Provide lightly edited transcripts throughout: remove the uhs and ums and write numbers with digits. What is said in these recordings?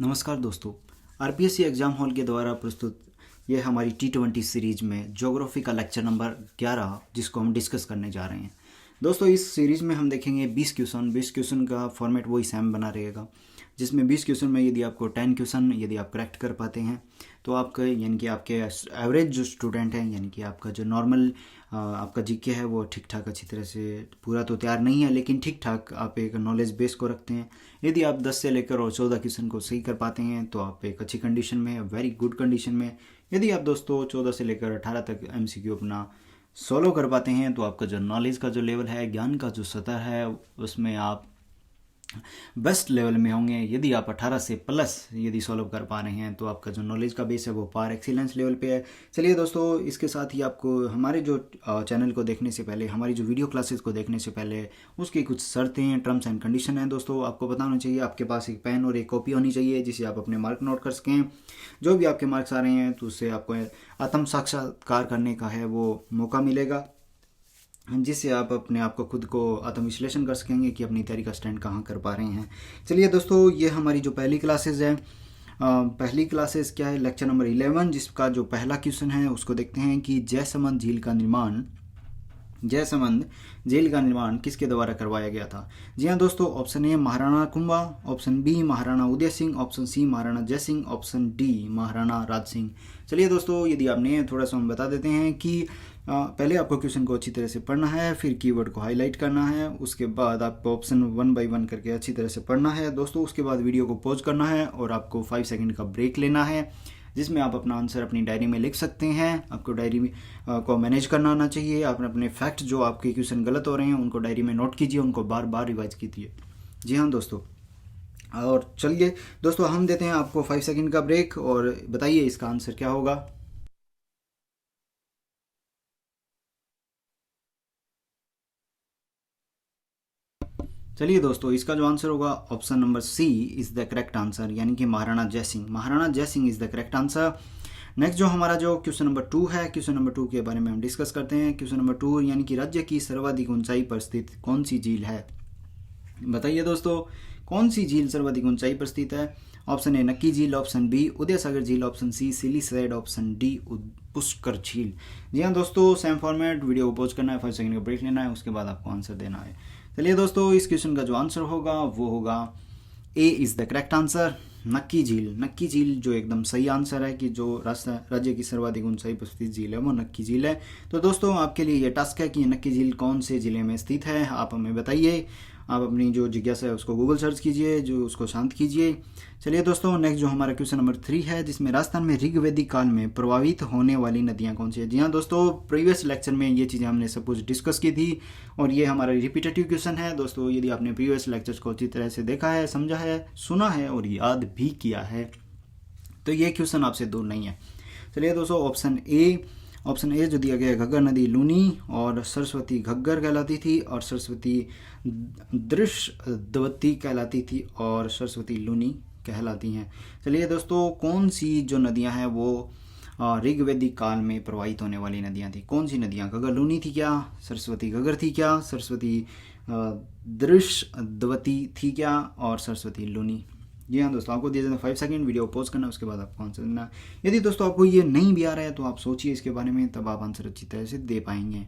नमस्कार दोस्तों। RPSC exam hall के द्वारा प्रस्तुत ये हमारी T20 सीरीज़ में ज्योग्राफी का लेक्चर नंबर 11 जिसको हम डिस्कस करने जा रहे हैं। दोस्तों इस सीरीज़ में हम देखेंगे 20 क्वेश्चन का फॉर्मेट वही सेम बना रहेगा, जिसमें 20 क्वेश्चन में यदि आपको 10 क्वेश्चन यदि आप करेक्ट कर पाते हैं तो आपका यानी कि आपके एवरेज जो स्टूडेंट हैं यानी कि आपका जो नॉर्मल आपका जीके है वो ठीक ठाक अच्छी तरह से पूरा तो तैयार नहीं है, लेकिन ठीक ठाक आप एक नॉलेज बेस को रखते हैं। यदि आप 10 से लेकर और 14 क्वेश्चन को सही कर पाते हैं तो आप एक अच्छी कंडीशन में, वेरी गुड कंडीशन में। यदि आप दोस्तों 14 से लेकर 18 तक एमसीक्यू अपना सॉल्व कर पाते हैं तो आपका जो नॉलेज का जो लेवल है, ज्ञान का जो सतह है, उसमें आप बेस्ट लेवल में होंगे। यदि आप 18 से प्लस यदि सॉल्व कर पा रहे हैं तो आपका जो नॉलेज का बेस है वो पार एक्सीलेंस लेवल पे है। चलिए दोस्तों, इसके साथ ही आपको हमारे जो चैनल को देखने से पहले, हमारी जो वीडियो क्लासेस को देखने से पहले उसकी कुछ शर्तें, टर्म्स एंड कंडीशन हैं। दोस्तों आपको पता होना चाहिए, आपके पास एक पेन और एक कॉपी होनी चाहिए जिसे आप अपने मार्क नोट कर सकें। जो भी आपके मार्क्स आ रहे हैं तो उससे आपको आत्म साक्षात्कार करने का है वो मौका मिलेगा, जिससे आप अपने आप को खुद को आत्मविश्लेषण कर सकेंगे कि अपनी तैयारी का स्टैंड कहाँ कर पा रहे हैं। चलिए दोस्तों, ये हमारी जो पहली क्लासेस है, पहली क्लासेस क्या है, लेक्चर नंबर 11, जिसका जो पहला क्वेश्चन है उसको देखते हैं कि जयसमंद झील का निर्माण किसके द्वारा करवाया गया था। जी हाँ दोस्तों, option A Maharana Kumbha, option B Maharana Uday Singh, option C Maharana Jai Singh, option D Maharana Raj Singh. चलिए दोस्तों, यदि आपने थोड़ा सा हम बता देते हैं कि पहले आपको क्वेश्चन को अच्छी तरह से पढ़ना है, फिर कीवर्ड को हाईलाइट करना है, उसके बाद आपको ऑप्शन 1 बाय 1 करके अच्छी तरह से पढ़ना है दोस्तों। उसके बाद वीडियो को पॉज करना है और आपको 5 सेकंड का ब्रेक लेना है, जिसमें आप अपना आंसर अपनी डायरी में लिख सकते हैं। आपको डायरी को मैनेज करना आना चाहिए। आप अपने फैक्ट जो आपके क्वेश्चन गलत हो रहे हैं उनको डायरी में नोट कीजिए, उनको बार बार रिवाइज कीजिए। जी हाँ दोस्तों, और चलिए दोस्तों हम देते हैं आपको 5 सेकंड का ब्रेक और बताइए इसका आंसर क्या होगा। चलिए दोस्तों, इसका जो आंसर होगा option number C is the correct answer, यानी कि Maharana Jai Singh. Maharana Jai Singh is the correct answer. Next जो हमारा जो क्वेश्चन नंबर 2 है, क्वेश्चन नंबर 2 के बारे में हम डिस्कस करते हैं। क्वेश्चन नंबर 2 यानी कि राज्य की सर्वाधिक ऊंचाई पर स्थित कौन सी झील है। बताइए दोस्तों, कौन सी झील सर्वाधिक ऊंचाई पर स्थित है। ऑप्शन ए नक्की झील, ऑप्शन बी उदय सागर झील, option C Siliserh, option D Pushkar झील। जी हाँ दोस्तों, सेम फॉर्मेट, वीडियो को पॉज करना है, 5 सेकंड का ब्रेक लेना है, उसके बाद आपको आंसर देना है। चलिए दोस्तों, इस क्वेश्चन का जो आंसर होगा वो होगा A is the correct answer, नक्की झील। नक्की झील जो एकदम सही आंसर है कि जो राज्य की सर्वाधिक ऊंचाई पर स्थित झील है वो नक्की झील है। तो दोस्तों आपके लिए ये टास्क है कि नक्की झील कौन से ज़िले में स्थित है, आप हमें बताइए। आप अपनी जो जिज्ञासा है उसको गूगल सर्च कीजिए, जो उसको शांत कीजिए। चलिए दोस्तों, नेक्स्ट जो हमारा क्वेश्चन नंबर 3 है, जिसमें राजस्थान में ऋग्वेदिक काल में प्रभावित होने वाली नदियां कौन सी है। जी हाँ दोस्तों, प्रीवियस लेक्चर में ये चीज़ें हमने सब कुछ डिस्कस की थी और ये हमारा रिपीटेटिव क्वेश्चन है दोस्तों। यदि आपने प्रीवियस लेक्चर्स को अच्छी तरह से देखा है, समझा है, सुना है और याद भी किया है तो ये क्वेश्चन आपसे दूर नहीं है। चलिए दोस्तों, ऑप्शन ए जो दिया गया है, घग्गर नदी लूनी और सरस्वती घग्गर कहलाती थी और सरस्वती दृश्यवती कहलाती थी और सरस्वती लूनी कहलाती हैं। चलिए दोस्तों, कौन सी जो नदियां हैं वो ऋग्वेदिक काल में प्रवाहित होने वाली नदियां थी। कौन सी नदियां, घग्गर लूनी थी क्या, सरस्वती घग्गर थी क्या, सरस्वती दृश्यवती थी क्या और सरस्वती लूनी। जी हाँ दोस्तों, आपको दिए जाते 5 सेकंड, वीडियो पॉज करना, उसके बाद आपको आंसर देना। यदि दोस्तों आपको ये नहीं भी आ रहा है तो आप सोचिए इसके बारे में, तब आप आंसर अच्छी तरह से दे पाएंगे।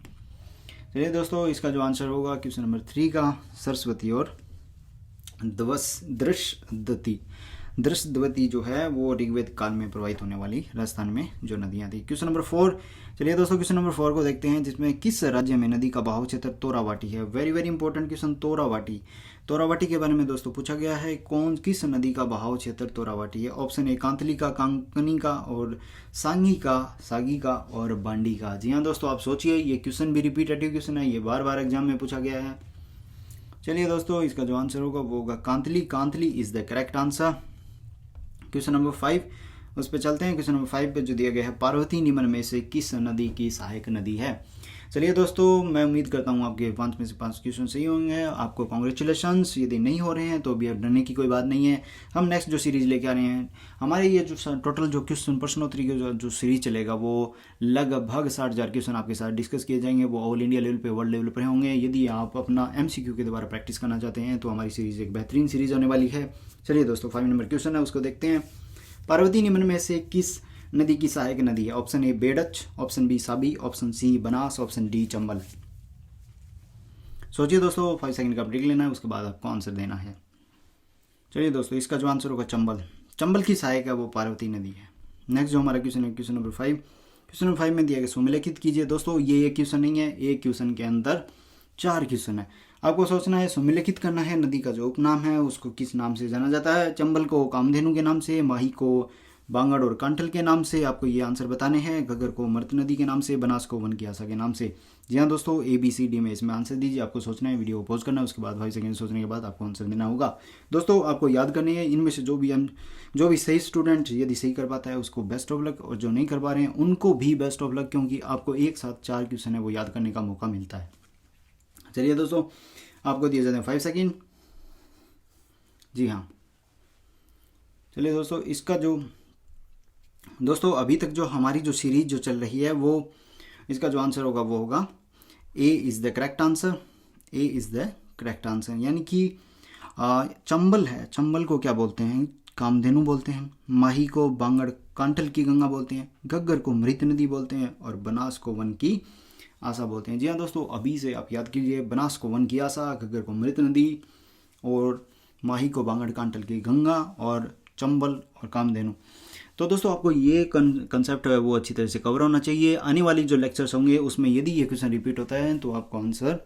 चलिए दोस्तों, इसका जो आंसर होगा क्वेश्चन नंबर 3 का, सरस्वती और दृश्यवती जो है वो ऋग्वेद काल में प्रवाहित होने वाली राजस्थान में जो नदियां थी। क्वेश्चन नंबर 4, चलिए दोस्तों क्वेश्चन नंबर 4 को देखते हैं, जिसमें किस राज्य में नदी का बहाव क्षेत्र तोरावाटी है। Very very important question, Torawati के बारे में दोस्तों पूछा गया है। किस नदी का बहाव क्षेत्र तोरावाटी है। ऑप्शन ए कांतली का, कांकनी का और सागी का और बांडी का। जी हाँ दोस्तों, आप सोचिए, ये क्वेश्चन भी रिपीटेटिव क्वेश्चन है, ये बार बार एग्जाम में पूछा गया है। चलिए दोस्तों, इसका जो आंसर होगा वो होगा Kantli is the correct answer. Question number 5 उस पर चलते हैं। क्वेश्चन नंबर 5 पे जो दिया गया है, पार्वती निम्न में से किस नदी की सहायक नदी है। चलिए दोस्तों, मैं उम्मीद करता हूँ आपके 5 में से 5 क्वेश्चन सही होंगे। आपको कॉन्ग्रेचुलेशंस। यदि नहीं हो रहे हैं तो अभी अब डरने की कोई बात नहीं है। हम नेक्स्ट जो सीरीज़ लेके आ रहे हैं, हमारे ये जो टोटल जो क्वेश्चन प्रश्नोत्तरी की जो सीरीज चलेगा वो लगभग 60,000 क्वेश्चन आपके साथ डिस्कस किए जाएंगे। वो ऑल इंडिया लेवल पे, वर्ल्ड लेवल पर होंगे। यदि आप अपना MCQ के द्वारा प्रैक्टिस करना चाहते हैं तो हमारी सीरीज़ एक बेहतरीन सीरीज होने वाली है। चलिए दोस्तों, 5 नंबर क्वेश्चन है, उसको देखते हैं। पार्वती निम्न में से किस नदी की सहायक नदी है? Option A Berach, option B Sabi, option C Banas, option D Chambal. सोचिए दोस्तों, 5 सेकंड का ब्रेक लेना है, उसके बाद आपको आंसर देना है। चलिए दोस्तों, इसका जो आंसर होगा चंबल। चंबल की सहायक है वो पार्वती नदी है। नेक्स्ट जो हमारा क्वेश्चन है, क्वेश्चन नंबर 5। क्वेश्चन नंबर 5 में दिया गया सुमेलिखित कीजिए। दोस्तों ये एक क्वेश्चन नहीं है, एक क्वेश्चन के अंदर 4 क्वेश्चन है। आपको सोचना है, सुमेलिखित करना है नदी का जो उपनाम है उसको किस नाम से जाना जाता है। चंबल को कामधेनु के नाम से, माही को बांगड़ और कांठल के नाम से आपको ये आंसर बताने हैं। घग्गर को मृत नदी के नाम से, बनास को वन की आशा के नाम से। जी हाँ दोस्तों, ABCD में इसमें आंसर दीजिए। आपको सोचना है, वीडियो को पॉज करना है, उसके बाद 5 सेकंड सोचने के बाद आपको आंसर देना होगा। दोस्तों आपको याद करनी है, इनमें से जो भी सही स्टूडेंट यदि सही कर पाता है उसको बेस्ट ऑफ लक, और जो नहीं कर पा रहे हैं उनको भी बेस्ट ऑफ लक, क्योंकि आपको एक साथ 4 क्वेश्चन है वो याद करने का मौका मिलता है। चलिए दोस्तों, आपको दिए जाते हैं 5 सेकेंड। जी हाँ, चलिए दोस्तों, इसका जो दोस्तों अभी तक जो हमारी जो सीरीज जो चल रही है वो इसका जो आंसर होगा वो होगा A is the correct answer. A is the correct answer, यानी कि चंबल है, चंबल को क्या बोलते हैं? कामधेनु बोलते हैं। माही को बांगड़ कांठल की गंगा बोलते हैं। घग्गर को मृत नदी बोलते हैं। और बनास को वन की आशा बोलते हैं। जी हाँ दोस्तों, अभी से आप याद कीजिए, बनास को वन की आशा, घग्गर को मृत नदी, और माही को बांगड़ कांठल की गंगा, और चंबल और कामधेनु। तो दोस्तों आपको ये कंसेप्ट है वो अच्छी तरह से कवर होना चाहिए। आने वाली जो लेक्चर्स होंगे उसमें यदि ये क्वेश्चन रिपीट होता है तो आपको आंसर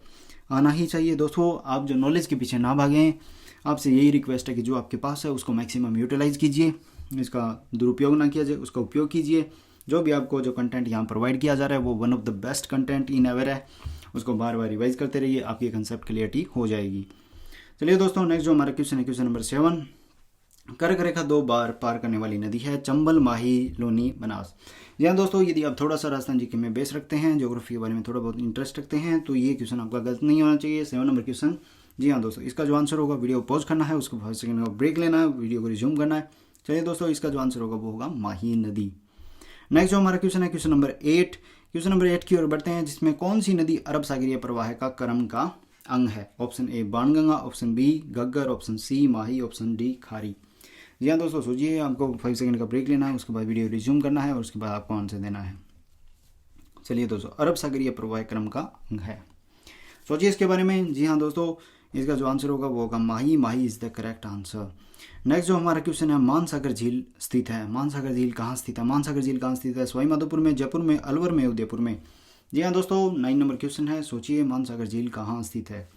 आना ही चाहिए। दोस्तों आप जो नॉलेज के पीछे ना भागें, आपसे यही रिक्वेस्ट है कि जो आपके पास है उसको मैक्सिमम यूटिलाइज कीजिए, इसका दुरुपयोग ना किया जाए, उसका उपयोग कीजिए। जो भी आपको जो कंटेंट यहाँ प्रोवाइड किया जा रहा है वो one of the best content in ever है, उसको बार बार रिवाइज करते रहिए, आपकी कंसेप्ट क्लियरिटी हो जाएगी। चलिए दोस्तों, नेक्स्ट जो हमारा क्वेश्चन है, क्वेश्चन नंबर 7। कर्क रेखा 2 बार पार करने वाली नदी है? चंबल, माही, लोनी, बनास। जी हाँ दोस्तों, यदि आप थोड़ा सा राजस्थान जीके में बेस रखते हैं, ज्योग्राफी के बारे में थोड़ा बहुत इंटरेस्ट रखते हैं, तो ये क्वेश्चन आपका गलत नहीं होना चाहिए। 7 नंबर क्वेश्चन। जी हाँ दोस्तों, इसका जो आंसर होगा, वीडियो पॉज करना है, उसको 5 सेकंड का ब्रेक लेना है, वीडियो को रिज्यूम करना है। चलिए दोस्तों, इसका जो आंसर होगा वो होगा माही नदी। नेक्स्ट जो हमारा क्वेश्चन है, क्वेश्चन नंबर 8। क्वेश्चन नंबर 8 की ओर बढ़ते हैं, जिसमें कौन सी नदी अरब सागरीय प्रवाह का क्रम का अंग है? Option A Banganga, option B Ghaggar, option C Mahi, option D Khari. जी हाँ दोस्तों, सोचिए, आपको 5 सेकंड का ब्रेक लेना है, उसके बाद वीडियो रिज्यूम करना है, और उसके बाद आपको आंसर देना है। चलिए दोस्तों, अरब सागरीय प्रवाह क्रम का अंग है, सोचिए इसके बारे में। जी हाँ दोस्तों, इसका जो आंसर होगा वो होगा Mahi. Mahi is the correct answer. Next जो हमारा क्वेश्चन है, मानसागर झील स्थित है? मानसागर झील कहाँ स्थित है? मानसागर झील कहाँ स्थित है? सवाई माधोपुर में, जयपुर में, अलवर में, उदयपुर में। जी हाँ दोस्तों, 9 नंबर क्वेश्चन है, सोचिए मानसागर झील कहाँ स्थित है?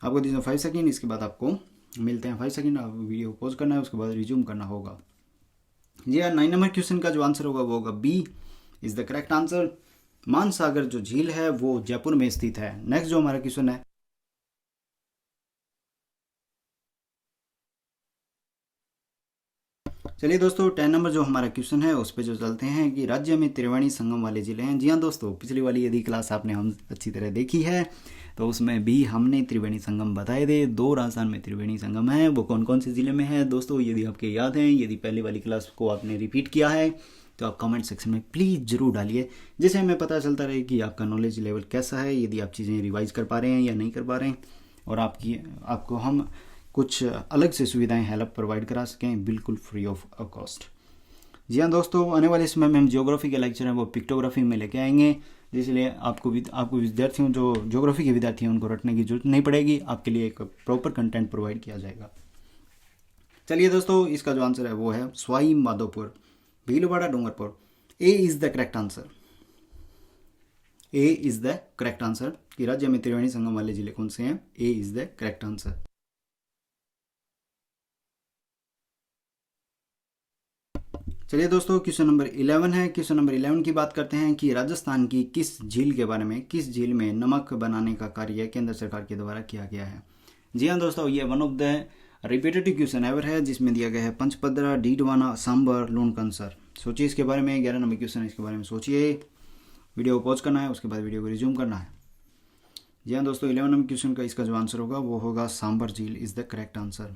आपको दीजिए 5 सेकेंड, इसके बाद आपको मिलते हैं 5 सेकंड। आप वीडियो पॉज करना है, उसके बाद रिज्यूम करना होगा। जी हाँ, 9 नंबर क्वेश्चन का जो आंसर होगा वो होगा B is the correct answer. Mansagar जो झील है वो जयपुर में स्थित है। नेक्स्ट जो हमारा क्वेश्चन है, चलिए दोस्तों, 10 नंबर जो हमारा क्वेश्चन है उस पर जो चलते हैं कि राज्य में त्रिवेणी संगम वाले जिले हैं। जी हाँ दोस्तों, पिछली वाली यदि क्लास आपने हम अच्छी तरह देखी है तो उसमें भी हमने त्रिवेणी संगम बताए थे। 2 राजस्थान में त्रिवेणी संगम है, वो कौन कौन से ज़िले में है? दोस्तों यदि आपके याद हैं, यदि पहले वाली क्लास को आपने रिपीट किया है तो आप कमेंट सेक्शन में प्लीज़ ज़रूर डालिए, जिससे हमें पता चलता रहे कि आपका नॉलेज लेवल कैसा है, यदि आप चीज़ें रिवाइज कर पा रहे हैं या नहीं कर पा रहे हैं, और आपको हम कुछ अलग से सुविधाएं हेल्प प्रोवाइड करा सकें बिल्कुल फ्री ऑफ कॉस्ट। जी हाँ दोस्तों, आने वाले समय में हम ज्योग्राफी के लेक्चर हैं वो पिक्टोग्राफी में लेके आएंगे, जिसलिए आपको विद्यार्थियों, जो ज्योग्राफी के विद्यार्थी हैं, उनको रटने की जरूरत नहीं पड़ेगी। आपके लिए एक प्रॉपर कंटेंट प्रोवाइड किया जाएगा। चलिए दोस्तों, इसका जो आंसर है वो है Sawai Madhopur, Bhilwara, Dungarpur. A is the correct answer. A is the correct answer कि राज्य में त्रिवेणी संगम वाले जिले कौन से हैं? A is the correct answer. चलिए दोस्तों, क्वेश्चन नंबर 11 है। क्वेश्चन नंबर 11 की बात करते हैं कि राजस्थान की किस झील के बारे में, किस झील में नमक बनाने का कार्य केंद्र सरकार के द्वारा किया गया है? जी हाँ दोस्तों, ये one of the repetitive question ever है, जिसमें दिया गया है पंचपदरा, डीडवाना, सांबर, लूणकंसर। सोचिए इसके बारे में। 11 नंबर क्वेश्चन है, इसके बारे में सोचिए। वीडियो को पॉज करना है, उसके बाद वीडियो को रिज्यूम करना है। जी हाँ दोस्तों, 11 नंबर क्वेश्चन का इसका जो आंसर होगा वो होगा सांबर झील is the correct answer.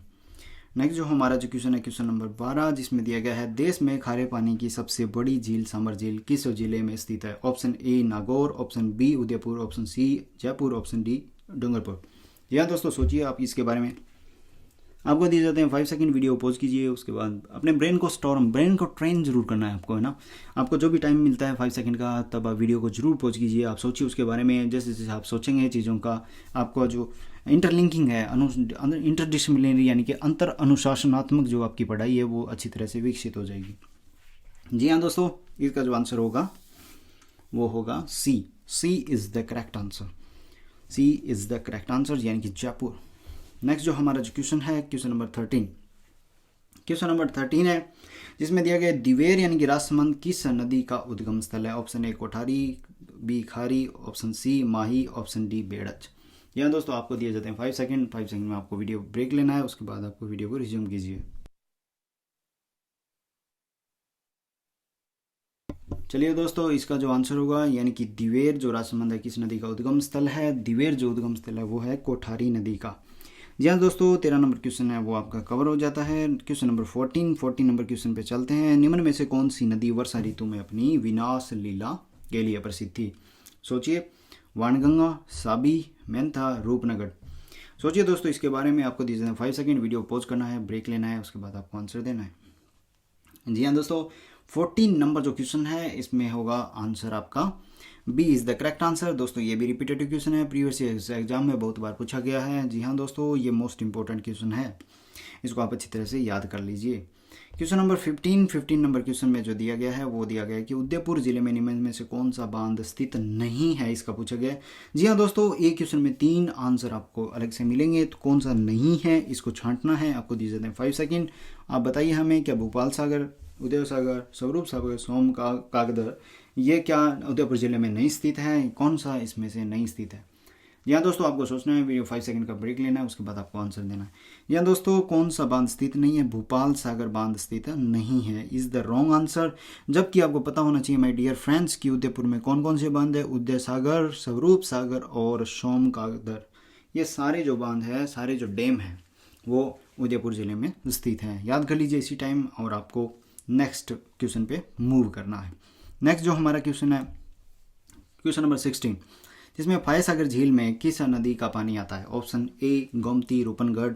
Next जो हमारा जो क्वेश्चन है क्वेश्चन नंबर 12, जिसमें दिया गया है देश में खारे पानी की सबसे बड़ी झील सांबर झील किस जिले में स्थित है? Option A Nagaur, option B Udaipur, option C Jaipur, option D Dungarpur. जी हाँ दोस्तों, सोचिए आप इसके बारे में। आपको दिए जाते हैं 5 सेकंड, वीडियो पॉज कीजिए, उसके बाद अपने ब्रेन को ट्रेन जरूर करना है आपको, है ना। आपको जो भी टाइम मिलता है 5 सेकंड का, तब आप वीडियो को जरूर पॉज कीजिए, आप सोचिए उसके बारे में। जैसे जैसे आप सोचेंगे चीज़ों का, आपका जो इंटरलिंकिंग है, इंटरडिसिप्लिनरी यानी कि अंतर अनुशासनात्मक जो आपकी पढ़ाई है वो अच्छी तरह से विकसित हो जाएगी। जी हाँ दोस्तों, इसका जो आंसर होगा वो होगा C is the correct answer. C is the correct answer यानी कि जयपुर। नेक्स्ट जो हमारा जो क्वेश्चन है क्वेश्चन नंबर 13, क्वेश्चन नंबर 13 है जिसमें दिया गया दिवेर यानी कि राजसमंद किस नदी का उद्गम स्थल है? Option A Kothari, B Khari, option C Mahi, option D Berach. यहाँ दोस्तों आपको दिए जाते हैं 5 सेकंड। 5 सेकंड में आपको वीडियो ब्रेक लेना है, उसके बाद आपको वीडियो को रिज्यूम कीजिए। चलिए दोस्तों, इसका जो आंसर होगा यानी कि दिवेर जो राजसमंद है किस नदी का उद्गम स्थल है? दिवेर जो उद्गम स्थल है वो है कोठारी नदी का। जी हाँ दोस्तों, 13 नंबर क्वेश्चन है वो आपका कवर हो जाता है। क्वेश्चन नंबर 14 नंबर क्वेश्चन पे चलते हैं। निम्न में से कौन सी नदी वर्षा ऋतु में अपनी विनाश लीला के लिए प्रसिद्ध थी? सोचिए, वाणगंगा, साबी, मेंथा, रूपनगर। सोचिए दोस्तों इसके बारे में। आपको दिए जाते हैं 5 सेकंड, वीडियो पॉज करना है, ब्रेक लेना है, उसके बाद आपको आंसर देना है। जी हाँ दोस्तों, 14 नंबर जो क्वेश्चन है इसमें होगा आंसर आपका B is the correct answer. दोस्तों ये भी रिपीटेटिव क्वेश्चन है, प्रीवियस एग्जाम में बहुत बार पूछा गया है। जी हाँ दोस्तों, ये मोस्ट इंपॉर्टेंट क्वेश्चन है, इसको आप अच्छी तरह से याद कर लीजिए। क्वेश्चन नंबर 15 नंबर क्वेश्चन में जो दिया गया है वो दिया गया है कि उदयपुर जिले में निम्न में से कौन सा बांध स्थित नहीं है, इसका पूछा गया है। जी हाँ दोस्तों, एक क्वेश्चन में 3 आंसर आपको अलग से मिलेंगे, तो कौन सा नहीं है इसको छांटना है। आपको दिए जाते हैं 5 सेकेंड। आप बताइए हमें, क्या भोपाल सागर, उदय सागर, स्वरूप सागर, सोम कागदर, ये क्या उदयपुर जिले में नहीं स्थित है? कौन सा इसमें से नहीं स्थित है? यहाँ दोस्तों आपको सोचना है, वीडियो 5 सेकंड का ब्रेक लेना है, उसके बाद आपको आंसर देना है। यहाँ दोस्तों कौन सा बांध स्थित नहीं है? भोपाल सागर बांध स्थित नहीं है, इज द रॉन्ग आंसर। जबकि आपको पता होना चाहिए माय डियर फ्रेंड्स कि उदयपुर में कौन कौन से बांध है? उदय सागर, स्वरूप सागर और सोम कागदर। ये सारे जो बांध है, सारे जो डैम है वो उदयपुर जिले में स्थित हैं। याद कर लीजिए इसी टाइम, और आपको नेक्स्ट क्वेश्चन पे मूव करना है। नेक्स्ट जो हमारा क्वेश्चन है क्वेश्चन नंबर 16, जिसमें फायसागर झील में किस नदी का पानी आता है? ऑप्शन ए गोमती, रूपनगढ़,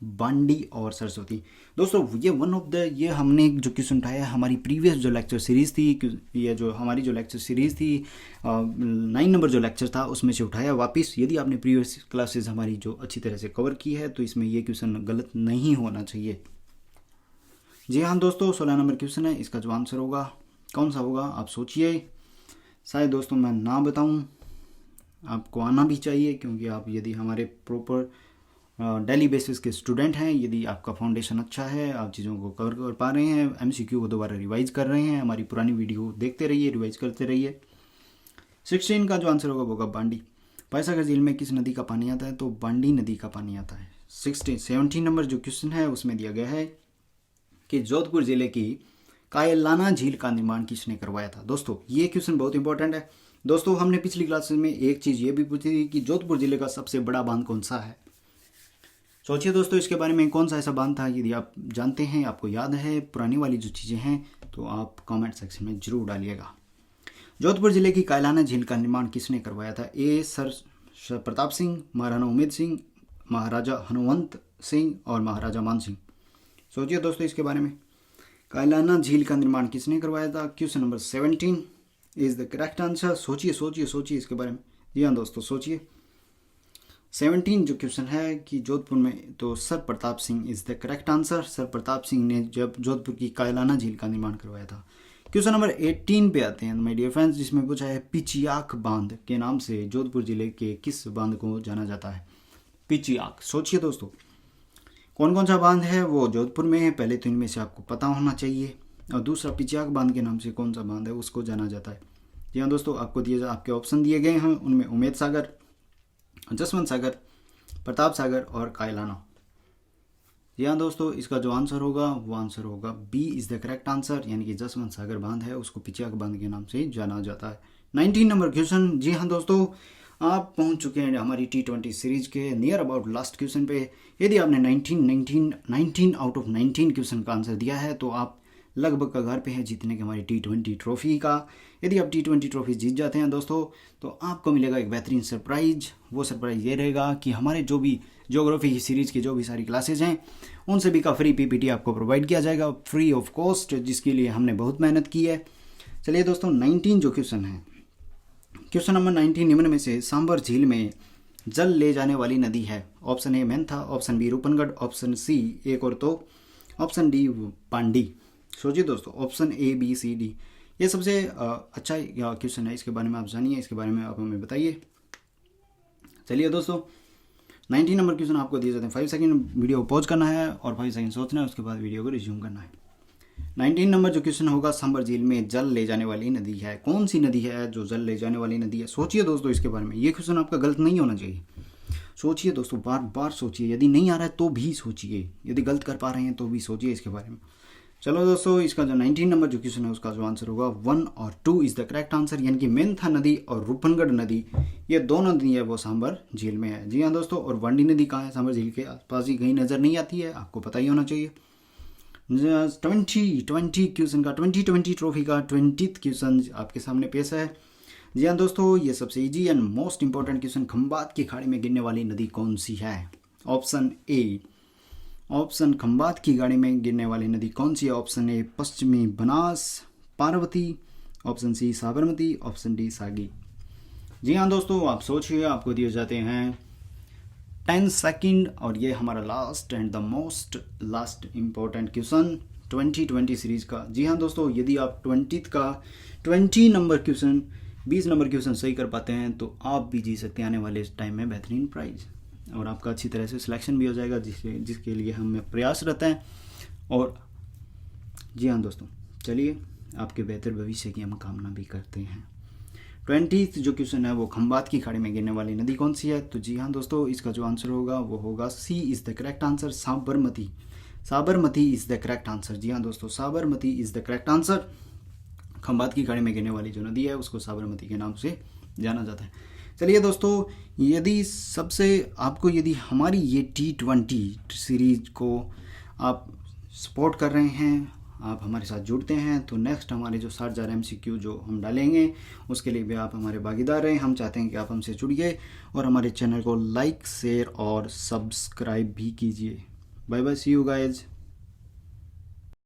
बांडी और सरस्वती। दोस्तों ये वन ऑफ द, ये हमने जो क्वेश्चन उठाया है हमारी प्रीवियस जो लेक्चर सीरीज़ थी, ये जो हमारी जो लेक्चर सीरीज़ थी 9 नंबर जो लेक्चर था उसमें से उठाया वापस। यदि आपने प्रीवियस क्लासेस हमारी जो अच्छी तरह से कवर की है तो इसमें ये क्वेश्चन गलत नहीं होना चाहिए। जी हाँ दोस्तों, 16 नंबर क्वेश्चन है, इसका जो आंसर होगा कौन सा होगा? आप सोचिए। शायद दोस्तों मैं ना बताऊं, आपको आना भी चाहिए, क्योंकि आप यदि हमारे प्रॉपर डेली बेसिस के स्टूडेंट हैं, यदि आपका फाउंडेशन अच्छा है, आप चीज़ों को कवर कर पा रहे हैं, MCQ को दोबारा रिवाइज कर रहे हैं, हमारी पुरानी वीडियो देखते रहिए, रिवाइज करते रहिए। 16 का जो आंसर होगा वो होगा बांडी। फायसागर झील में किस नदी का पानी आता है? तो बांडी नदी का पानी आता है। 17 नंबर जो क्वेश्चन है उसमें दिया गया है कि जोधपुर जिले की कायलाना झील का निर्माण किसने करवाया था? दोस्तों ये क्वेश्चन बहुत इंपॉर्टेंट है। दोस्तों हमने पिछली क्लासेस में एक चीज़ ये भी पूछी थी कि जोधपुर जिले का सबसे बड़ा बांध कौन सा है। सोचिए दोस्तों इसके बारे में, कौन सा ऐसा बांध था? यदि आप जानते हैं, आपको याद है पुरानी वाली जो चीज़ें हैं, तो आप कमेंट सेक्शन में जरूर डालिएगा। जोधपुर जिले की कायलाना झील का निर्माण किसने करवाया था? ए सर प्रताप सिंह, महाराणा उमेद सिंह, महाराजा हनुवंत सिंह और महाराजा मान सिंह। सोचिए दोस्तों इसके बारे में, कायलाना झील का निर्माण किसने करवाया था? Question number 17 is the correct answer. सोचिए सोचिए सोचिए इसके बारे में। जी हाँ दोस्तों सोचिए। 17 जो क्वेश्चन है कि जोधपुर में, तो sir Pratap Singh is the correct answer. Sir Pratap Singh ने जब जोधपुर की कायलाना झील का निर्माण करवाया था। क्वेश्चन नंबर 18 पे आते हैं माय डियर फ्रेंड्स, जिसमें पूछा है पिचियाक बांध के नाम से जोधपुर जिले के किस बांध को जाना जाता है? पिचियाक। सोचिए दोस्तों कौन कौन सा बांध है वो जोधपुर में है, पहले तो इनमें से आपको पता होना चाहिए, और दूसरा पिचियाक बांध के नाम से कौन सा बांध है उसको जाना जाता है। जी हाँ दोस्तों, आपके ऑप्शन दिए गए हैं, उनमें उमेद सागर, जसवंत सागर, प्रताप सागर और कायलाना। जी हाँ दोस्तों, इसका जो आंसर होगा वो आंसर होगा B is the correct answer, यानी कि जसवंत सागर बांध है उसको पिचियाक बांध के नाम से जाना जाता है। 19 नंबर क्वेश्चन। जी हाँ दोस्तों, आप पहुंच चुके हैं हमारी T20 सीरीज के नियर अबाउट लास्ट क्वेश्चन पे। यदि आपने 19 आउट ऑफ 19 क्वेश्चन का आंसर दिया है तो आप लगभग कगार पे हैं जीतने की हमारी T20 ट्रॉफी का। यदि आप T20 ट्रॉफी जीत जाते हैं दोस्तों तो आपको मिलेगा एक बेहतरीन सरप्राइज। वो सरप्राइज ये रहेगा कि हमारे जो भी ज्योग्राफी की सीरीज़ की जो भी सारी क्लासेज हैं उन सभी का फ्री PPT आपको प्रोवाइड किया जाएगा, फ्री ऑफ कॉस्ट, जिसके लिए हमने बहुत मेहनत की है। चलिए दोस्तों, 19 जो क्वेश्चन है, क्वेश्चन नंबर 19 निम्न में से सांबर झील में जल ले जाने वाली नदी है। Option A Mentha, option B Roopangarh, option C एक और तो, ऑप्शन डी पांडी। सोचिए दोस्तों, option A B C D. ये सबसे अच्छा क्वेश्चन है, इसके बारे में आप जानिए, इसके बारे में आप हमें बताइए। चलिए दोस्तों, 19 नंबर क्वेश्चन आपको दिए जाते हैं। 5 सेकंड वीडियो को पॉज करना है और 5 सेकंड सोचना है, उसके बाद वीडियो को रिज्यूम करना है। 19 नंबर जो क्वेश्चन होगा, सांबर झील में जल ले जाने वाली नदी है। कौन सी नदी है जो जल ले जाने वाली नदी है? सोचिए दोस्तों इसके बारे में। ये क्वेश्चन आपका गलत नहीं होना चाहिए। सोचिए दोस्तों, बार बार सोचिए। यदि नहीं आ रहा है तो भी सोचिए, यदि गलत कर पा रहे हैं तो भी सोचिए इसके बारे में। चलो दोस्तों, इसका जो 19 नंबर जो क्वेश्चन है उसका जो आंसर होगा 1 और 2 इज द करेक्ट आंसर, यानी कि मेंथा नदी और रूपनगढ़ नदी, ये दोनों नदी है वो सांबर झील में है। जी हाँ दोस्तों, और वंडी नदी कहाँ है? सांबर झील के आसपास ही कहीं नजर नहीं आती है, आपको पता ही होना चाहिए। 20 क्वेश्चन का 2020 ट्रॉफी का 20th क्वेश्चन आपके सामने पेश है। जी हाँ दोस्तों, ये सबसे easy and most important question, Khambhat की खाड़ी में गिरने वाली नदी कौन सी है? ऑप्शन ए, ऑप्शन खंबात की खाड़ी में गिरने वाली नदी कौन सी है? ऑप्शन ए पश्चिमी Banas Parvati, option C Sabarmati, option D Sagi. जी हाँ दोस्तों, आप सोचिए, आपको दिए जाते हैं 10 सेकंड और ये हमारा last and the most last important question 2020 series का। जी हाँ दोस्तों, यदि आप 20 नंबर क्वेश्चन 20 नंबर क्वेश्चन सही कर पाते हैं तो आप भी जीत सकते हैं आने वाले इस टाइम में बेहतरीन प्राइज, और आपका अच्छी तरह से सिलेक्शन भी हो जाएगा, जिसके लिए हम प्रयासरत हैं। और जी हाँ दोस्तों, चलिए आपके बेहतर भविष्य की हम कामना भी करते हैं। 20th जो क्वेश्चन है वो खंबात की खाड़ी में गिरने वाली नदी कौन सी है? तो जी हाँ दोस्तों, इसका जो आंसर होगा वो होगा C is the correct answer, Sabarmati. Sabarmati is the correct answer. जी हाँ दोस्तों, Sabarmati is the correct answer. Khambhat की खाड़ी में गिरने वाली जो नदी है उसको साबरमती के नाम से जाना जाता है। चलिए दोस्तों, यदि हमारी ये T20 सीरीज को आप सपोर्ट कर रहे हैं, आप हमारे साथ जुड़ते हैं, तो नेक्स्ट हमारे जो 60,000 MCQ जो हम डालेंगे उसके लिए भी आप हमारे भागीदार हैं। हम चाहते हैं कि आप हमसे जुड़िए और हमारे चैनल को लाइक, शेयर और सब्सक्राइब भी कीजिए। Bye bye, see you guys.